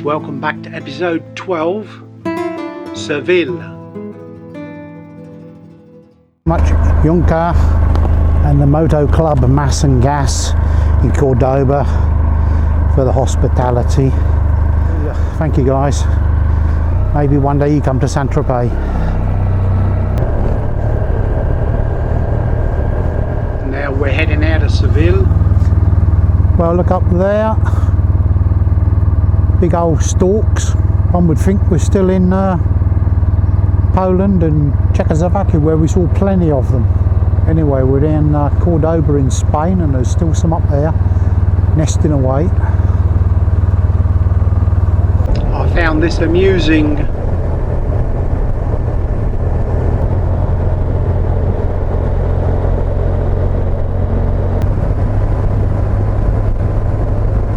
Welcome back to episode 12, Seville. Much Juncker and the Moto Club Mass and Gas in Cordoba for the hospitality. Thank you guys. Maybe one day you come to Saint-Tropez. Now we're heading out of Seville. Well, look up there. Big old stalks. One would think we're still in Poland and Czechoslovakia, where we saw plenty of them. Anyway, we're in Cordoba in Spain, and there's still some up there nesting away. I found this amusing.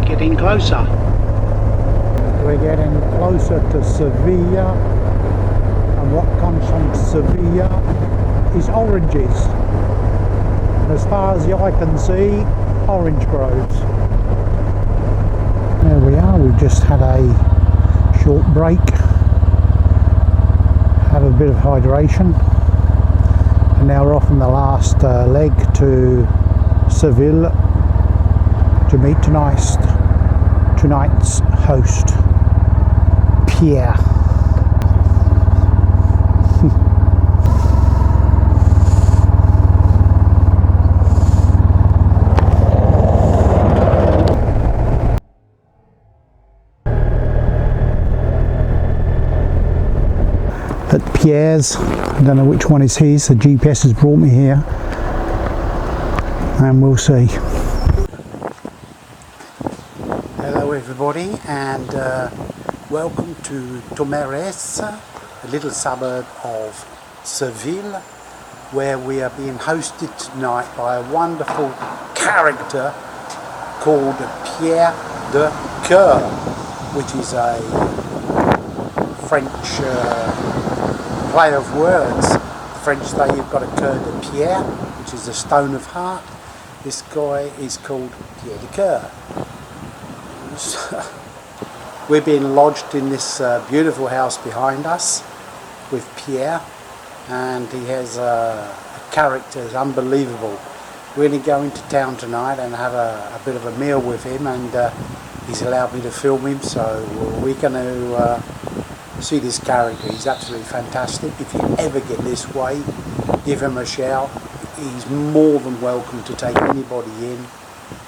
Getting closer. We're getting closer to Seville, and what comes from Seville is oranges. And as far as the eye can see, orange groves. There we are, we've just had a short break, had a bit of hydration, and now we're off on the last leg to Seville to meet tonight's host, Pierre. At Pierre's, I don't know which one is his, the GPS has brought me here, and we'll see. Hello everybody, and welcome to Tomeres, a little suburb of Seville, where we are being hosted tonight by a wonderful character called Pierre de Coeur, which is a French play of words. The French say you've got a cœur de pierre, which is a stone of heart. This guy is called Pierre de Coeur. We're being lodged in this beautiful house behind us with Pierre, and he has a character that's unbelievable. We're going to go into town tonight and have a bit of a meal with him, and he's allowed me to film him, so we're going to see this character. He's absolutely fantastic. If you ever get this way, give him a shout. He's more than welcome to take anybody in.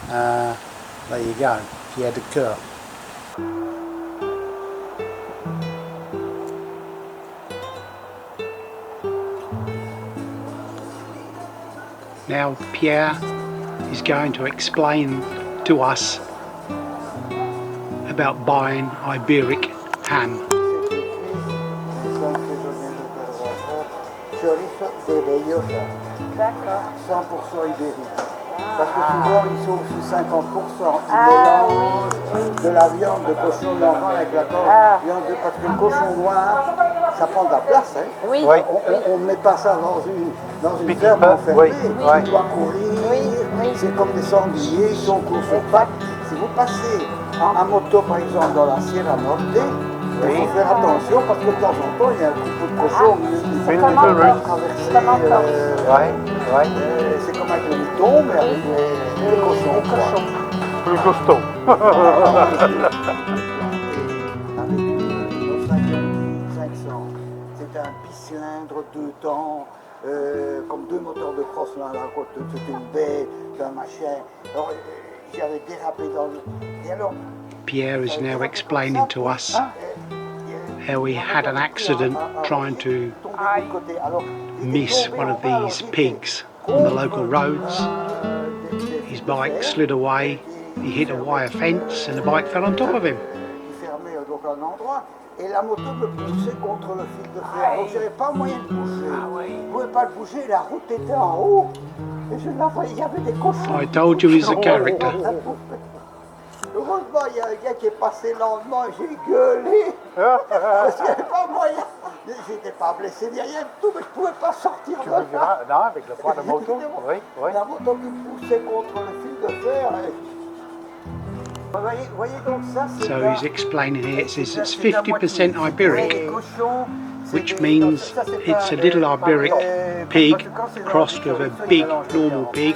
There you go, Pierre de Coeur. Now Pierre is going to explain to us about buying Iberic ham. D'accord. 100% ibérique. Parce que souvent ils sont aussi 50%. Ils mélangent de la viande de cochon noir avec la viande de, parce que le cochon noir, ça prend de la place. Hein. Oui. On ne met pas ça dans une ferme enfermée. Il doit courir. Oui. C'est comme des sangliers, ils sont courts sur pattes. Si vous passez en moto par exemple dans la Sierra Norte, il faut faire attention parce que de temps en temps il y a un couple de cochon C'est comme encore. c'est comme avec le mouton, mais avec les cochons. Plus costaud. Avec une 500, c'est un bicylindre 2 temps, comme 2 moteurs de crosse l'un à la côte, c'était une baie, un machin. Alors j'avais dérapé dans le... Et alors, Pierre is now explaining to us how he had an accident trying to miss one of these pigs on the local roads. His bike slid away, he hit a wire fence and the bike fell on top of him. Et la moto me poussait contre le fil de fer, donc j'avais pas moyen de bouger. Je ne pouvais pas le bouger, la route était en haut. Et je la voyais, il y avait des cochons. I told you he's a character. Heureusement, il y a un gars qui est passé lentement et j'ai gueulé. Parce qu'il n'y avait pas moyen. J'étais pas blessé ni rien du tout, mais je ne pouvais pas sortir de là. Non, avec le poids de moto. La moto qui poussait contre le fil de fer. So he's explaining here, it says it's 50% Iberic, which means it's a little Iberic pig crossed with a big normal pig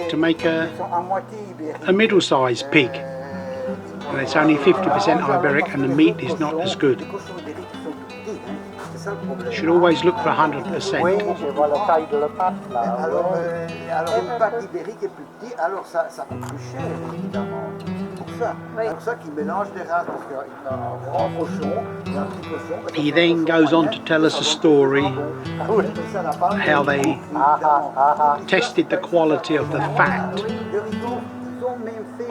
to make a middle-sized pig. And it's only 50% Iberic and the meat is not as good. You should always look for 100%. je vois la taille de la pâte là. Alors une pâte ibérique est plus petite, alors ça coûte plus cher évidemment. Pour ça. C'est pour ça qu'ils mélangent des races, parce qu'il y a un grand cochon et un petit cochon. He then goes on to tell us a story how they tested the quality of the fat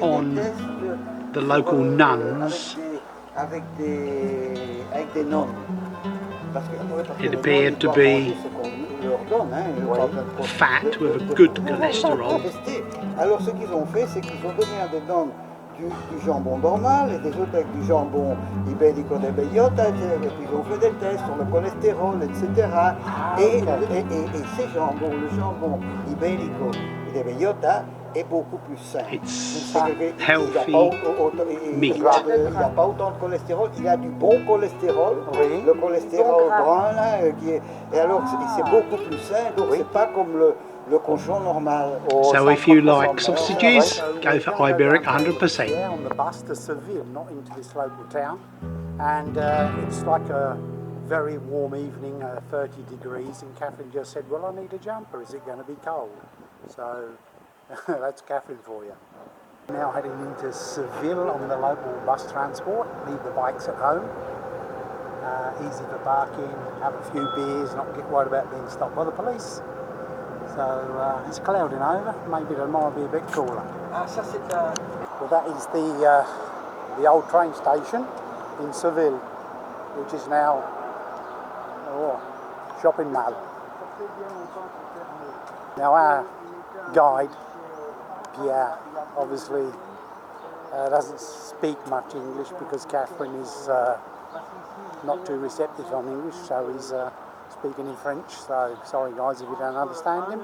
on the local nuns. Avec des nonnes. It appeared to be fat with a good cholesterol. Alors ce qu'ils ont fait, c'est qu'ils ont donné à des nonnes du jambon normal et des autres avec du jambon ibérico de bellota, et puis ils ont fait des tests sur le cholestérol, etc. Et ces jambons, le jambon ibérico de bellota est beaucoup plus sain. It's healthy meat. Il n'a pas autant de cholestérol, il a du bon cholestérol, le cholestérol brun là, et alors c'est beaucoup plus sain, donc c'est pas comme le cochon normal. So if you like sausages, go for Iberic 100%. Yeah, on the bus to Seville, not into this local town, and it's like a very warm evening, 30 degrees, and Catherine just said, well, I need a jumper, is it going to be cold? So that's Catherine for you. Now heading into Seville on the local bus transport, leave the bikes at home, easy for parking, have a few beers, not get worried about being stopped by the police. So it's clouding over, maybe tomorrow will be a bit cooler. Well, that is the old train station in Seville, which is now shopping mall. Now our guide, Pierre, obviously doesn't speak much English because Catherine is not too receptive on English, so he's speaking in French, so sorry guys if you don't understand him.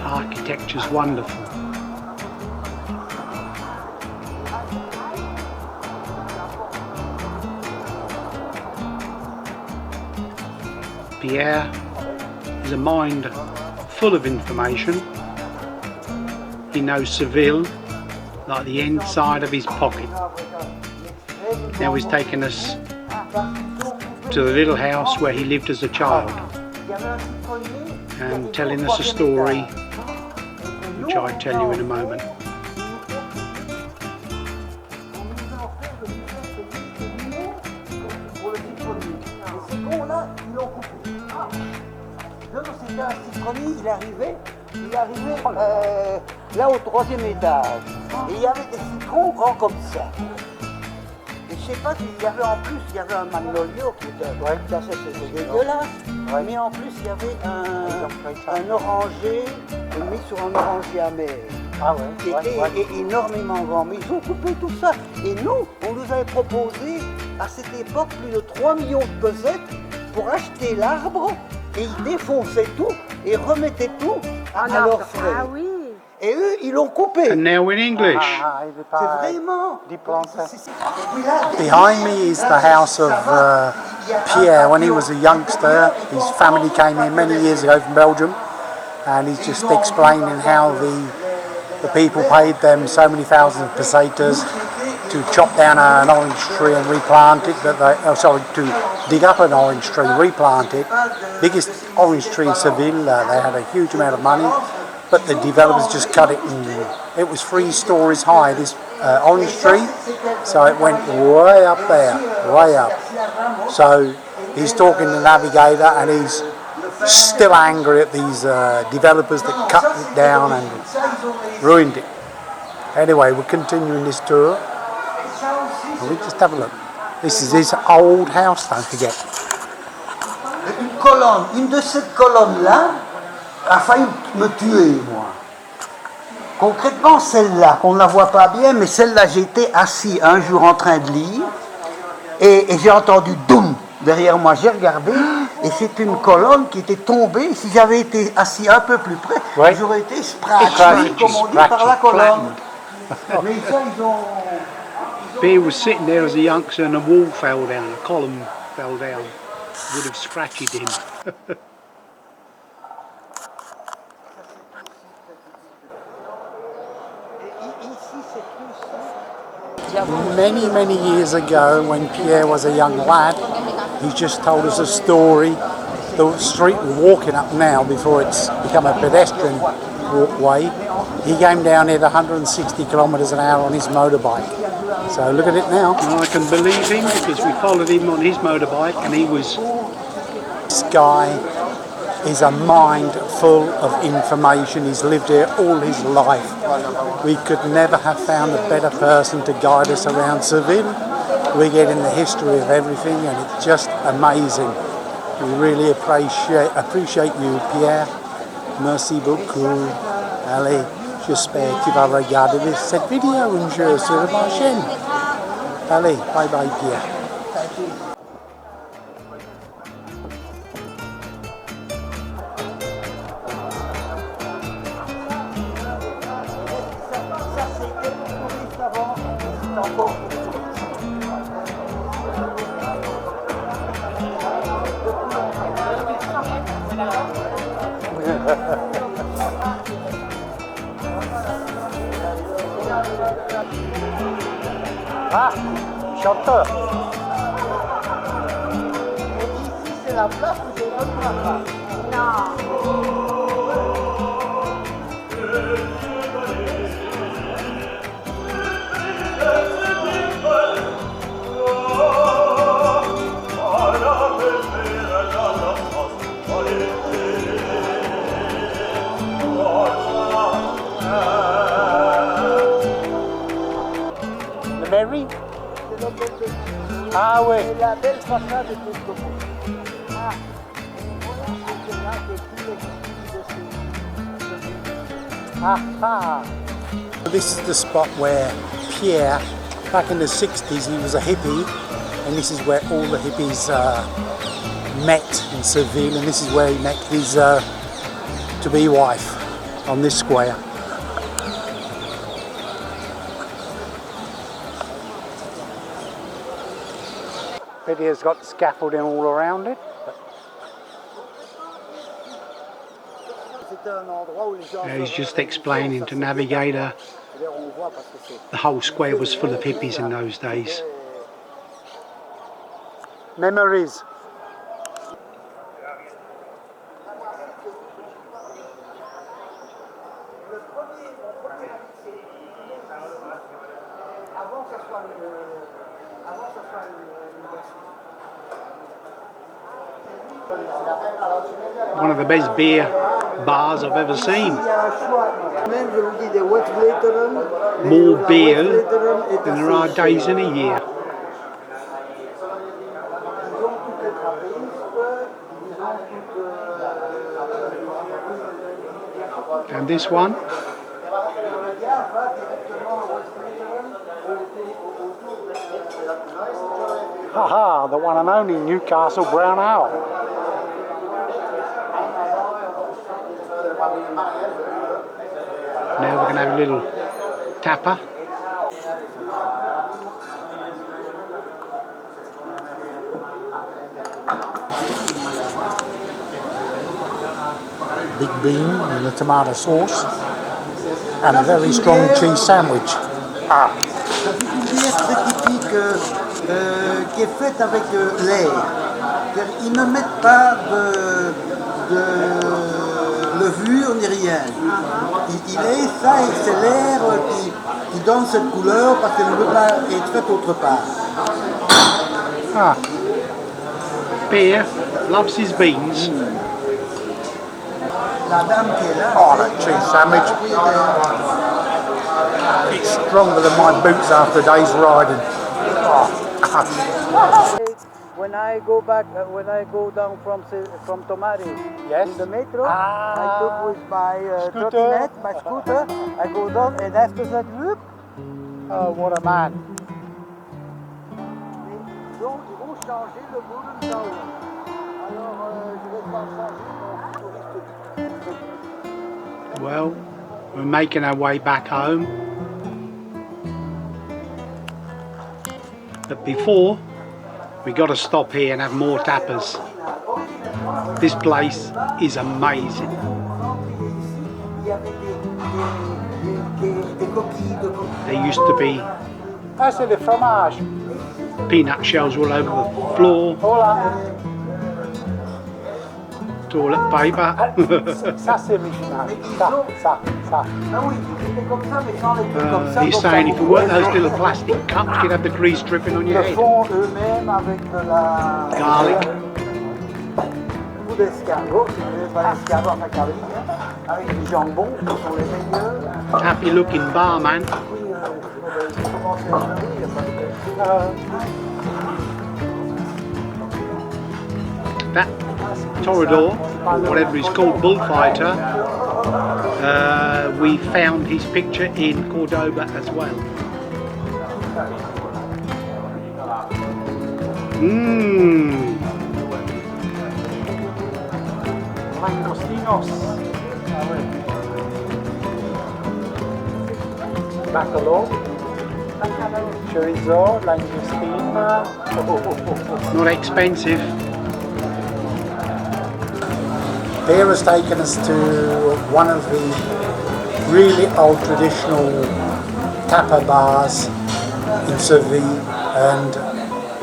Architecture's wonderful. Pierre is a mind full of information. He knows Seville like the inside of his pocket. Now he's taking us to the little house where he lived as a child and telling us a story which I'll tell you in a moment. Il arrivait là au 3e étage. Et il y avait des citrons grands comme ça. Et je sais pas s'il y avait en plus, il y avait un magnolio qui était ça c'était dégueulasse. Mais en plus il y avait un oranger mis sur un oranger amer. Qui était énormément grand. Mais ils ont coupé tout ça. Et nous, on nous avait proposé à cette époque plus de 3 millions de pesettes pour acheter l'arbre. Et ils défonçaient tout et remettaient tout à leurs frais. Ah oui. Et eux, ils l'ont coupé. And now in English. C'est vraiment. Behind me is the house of Pierre. When he was a youngster, his family came in many years ago from Belgium, and he's just explaining how the people paid them so many thousands of pesetas to chop down an orange tree and replant it, but to dig up an orange tree, replant it. Biggest orange tree in Seville, they had a huge amount of money, but the developers just cut it and it was 3 stories high, this orange tree, so it went way up there, way up. So he's talking to the navigator and he's still angry at these developers that cut it down and ruined it. Anyway, we're continuing this tour. We just have a look. This is his old house, don't forget. Une de ces colonnes-là a failli me tuer, moi. Concrètement, celle-là, on ne la voit pas bien, mais celle-là, j'étais assis un jour en train de lire et j'ai entendu doum derrière moi. J'ai regardé et c'est une colonne qui était tombée. Si j'avais été assis un peu plus près, Ouais. j'aurais été scratché, comme on dit, par la colonne. Mais ça, ils ont... Pierre was sitting there as a youngster and a wall fell down, a column fell down. Would have scratched him. Many years ago, when Pierre was a young lad, he just told us a story. The street we're walking up now, before it's become a pedestrian walkway, he came down here at 160 kilometres an hour on his motorbike. So look at it now. And I can believe him because we followed him on his motorbike and he was... This guy is a mind full of information. He's lived here all his life. We could never have found a better person to guide us around Seville. We get in the history of everything and it's just amazing. We really appreciate you, Pierre. Merci beaucoup. Allez, j'espère que tu vas regarder cette vidéo un jour sur ma chaîne. Allez, bye bye, Pierre. Ah, chanteur. Ici, c'est la place où c'est notre place. Le mairie? Ah oui. Et la belle façade est tout comme ça. Ah, c'est là que tout est Aha. This is the spot where Pierre, back in the 60s, he was a hippie, and this is where all the hippies met in Seville, and this is where he met his to-be wife on this square. Video's got scaffolding all around it. He's just explaining to Navigator the whole square was full of hippies in those days. Memories. One of the best beer bars I've ever seen. More beer than there are days in a year. And this one? Haha, the one and only Newcastle Brown Ale. Now we're going to have a little tapper. Big bean and the tomato sauce and a very strong cheese sandwich. Ah. C'est une bière très typique qui est faite avec l'air. Ils ne mettent pas de levure ni rien. Il est ça et c'est l'air qui donne cette couleur parce qu'elle ne peut pas être faite autre part. Ah. Pierre loves his beans. La dame qui est là. Oh, that cheese sandwich. It's stronger than my boots after a day's riding. Oh. when I go back, when I go down from Tomari Yes. in the metro, Ah. I took with my Scooter. trottinette, my scooter, I go down and after that, whoop, Oh, what a man. ils vont changer le Golden Tower. Alors, je vais pas changer mon touriste. Well, we're making our way back home. But before, we got to stop here and have more tapas. This place is amazing. There used to be Ah, c'est le fromage. peanut shells all over the floor, Hola. toilet paper. Ça, c'est original. Ça. Ah oui, c'était comme ça, mais sans les trucs comme ça. He's donc saying ça if you weren't pouvait- those little plastic cups, you'd have the grease dripping on your Ils le head. font eux-mêmes avec de la... Garlic. Ou d'escargot, si vous voulez pas l'escargot, enfin carlique, hein, avec du jambon, qui sont les meilleurs. Happy looking barman. Oui, il faut commencer à faire, il y a pas de... That Toreador, or whatever he's called, bullfighter, we found his picture in Cordoba as well. Mmm. Langostinos. Ah, ouais. Bacalao. Chorizo, langostina. Not expensive. Pierre has taken us to one of the really old traditional tapa bars in Seville, and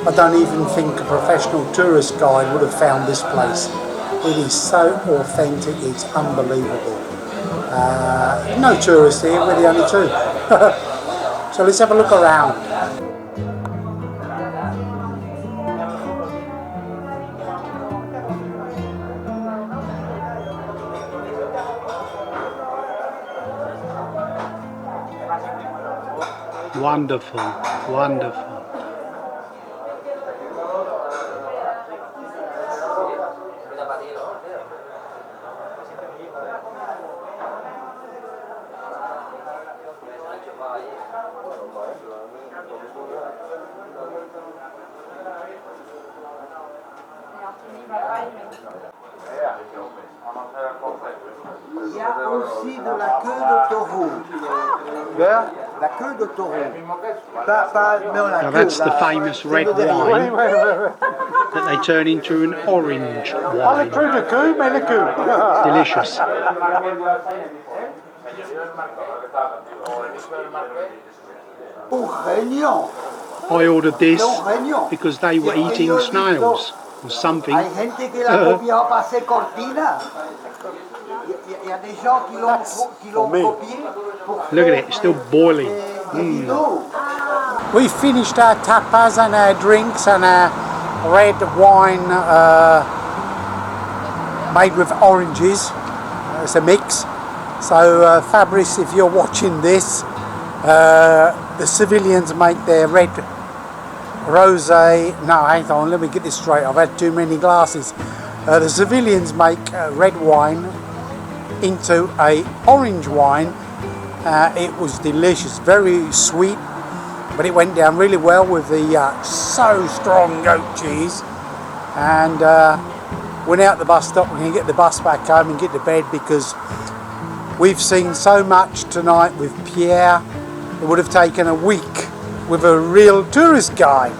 I don't even think a professional tourist guide would have found this place. It is so authentic, it's unbelievable. No tourists here, we're the only two. So let's have a look around. Wonderful, wonderful. Il y a aussi de la queue de taureau. La queue de taureau. Mais on a Now that's the famous red wine that they turn into an orange wine. Le cul, mais le cul. Delicious. Réunion. I ordered this Réunion. because they were eating snails or something. Hay gente que la copiado para hacer cortina. Il y a des gens qui l'ont copié. Look at it, it's still boiling. We finished our tapas and our drinks and our red wine made with oranges. It's a mix. So Fabrice, if you're watching this, the civilians make their red rosé. No, hang on, let me get this straight. I've had too many glasses. The civilians make red wine into a orange wine. It was delicious, very sweet, but it went down really well with the so strong goat cheese. And went out the bus stop. We're going to get the bus back home and get to bed because we've seen so much tonight with Pierre. It would have taken a week with a real tourist guide.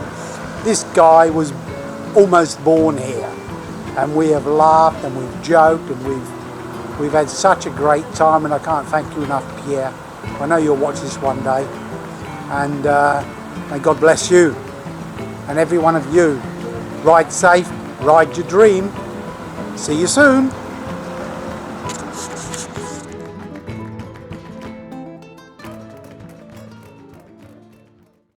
This guy was almost born here, and we have laughed and we've joked and we've had such a great time, and I can't thank you enough, Pierre. I know you'll watch this one day, and may God bless you and every one of you. Ride safe, ride your dream. See you soon.